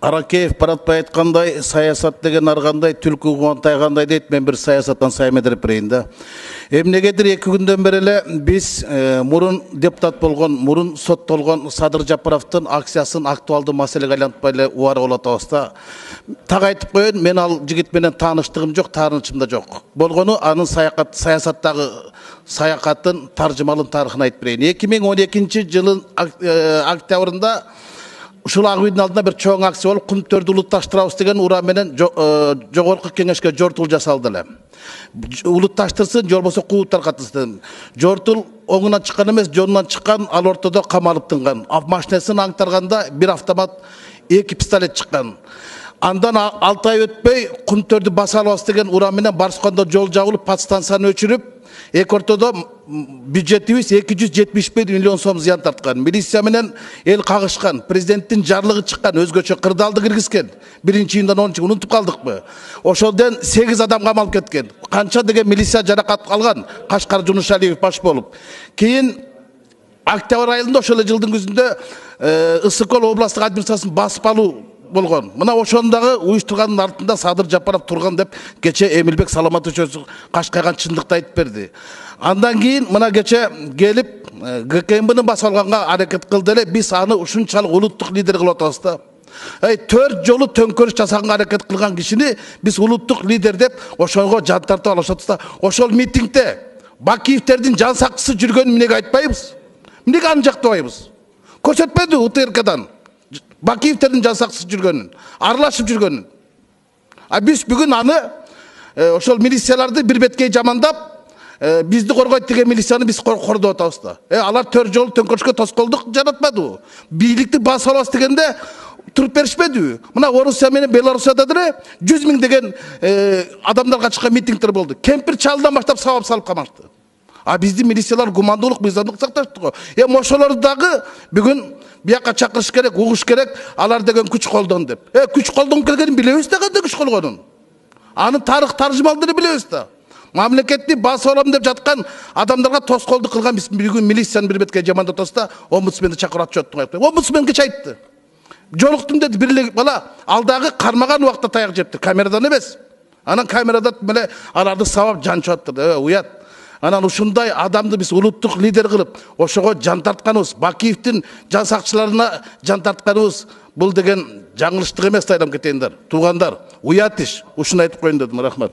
Аракеев баратпай айткандай, саясат деген аргандай, түлкү кубантайгандай дейт, мен бир саясаттан сайметирип берейин да. Эмнегедир 2 күндөн бери эле биз мурун депутат болгон, мурун соттолгон Садыр Жапаровдун акциясын актуалдуу маселеге айлантпай эле убара болуп атабыз да. Так айтып коеюн, мен ал жигит менен тааныштыгым жок, таарынычым да жок. Болгону анын саясаттагы саякатын таржымалын тарыхын айтып берейин. 2012 жылын октябрында ушул ак үйдүн алдына бир чоң акция болуп, Кумтөрдү улутташтырабыз деген уран менен жогорку кеңешке жортул жасалды эле. Улутташтырсын, же болбосо кууттар катышсын. Жортул оңунан чыккан эмес, жонунан чыккан, ал ортодо камалып тынган. Машинесин аңтарганда бир автомат, 2 пистолет чыккан. Андан 6 ай өтпөй Кумтөрдү баса алабыз деген уран менен Барскондо жол жабылып, подстанцияны өчүрүп, эки ортодо бюджетибиз 275 миллион сом зыян тарткан. Милиция менен эл кагышкан, президенттин жарлыгы чыккан, өзгөчө кырдаалды киргизген. 1-июндан 10-чы унутуп калдыкпы? Ошолдон 8 адам камалып кеткен. Канча деген милиция жаракат алган? Кашкар Жунушалиев баш болуп. Кийин октябрь айында ошол жылдын күзүндө Ысык-Көл областтык администрациясын басып алуу болгон. Мына ошондагы уюштурганын артында Садыр Жапаров турган деп кече Эмилбек Саламатович кашкайган чындыкты айтып берди. Андан кийин мына кече келип ГКМБны басып алганга аракет кылды эле, биз аны ушунчалык улуттук лидер кылып атабыз да. 4 жолу төңкөрүш жасаганга аракет кылган кишини биз улуттук лидер деп ошого жан тартып алышабыз да. Ошол митингде Бакиевтердин жан сакчысы жүргөнүн эмнеге айтпайбыз? Эмнеге аны жактабайбыз? Көрсөтпөдү УТРКдан. Бакиевтердин жан сакчысы жүргөнүн, аралашып жүргөнүн. Биз бүгүн аны ошол милицияларды бир беткей жамандап, бизди коргойт деген милицияны биз кордоп атабыз да. Алар 4 жолу төңкөрүшкө тоскоолдук жаратпадыбы? Бийликти басып алабыз дегенде туруп беришпедиби? Мына Орусия менен Белоруссияда деле 100 000 деген адамдарга чыккан митингдер болду. Кемпир чалдан баштап сабап салып камашты. Биздин милициялар гумандуулук, мыйзамдык сакташты го. Ошолорду дагы бүгүн бияка чакырыш керек, угуш керек, алар деген күч колдон деп. Күч колдонуп келгенин билебиз да, кандай күч колгонун. Аны тарых таржымалдырып билебиз да. Мамлекетти басып алам деп жаткан адамдарга тоскоолдук кылган биз бүгүн милицияны бир бетке жамандап атабыз да, омбудсменди чакырып отчеттун коюп. Омбудсмен кече айтты. Жолуктум деди, бирлик бала алдагы кармаган убакта таяк жепти, камерадан эмес. Анан камерада меле аларды сабап жанчып аттырды. Уят. Анан ушундай адамды биз улуттук лидер кылып, ошого жан тартканыбыз, Бакиевдин жан сакчыларына жан тартканыбыз бул деген жаңылыштык эмес, айдам кетейиндар. Туугандар, уят иш. Ушуну айтып коеюн дедим. Рахмат.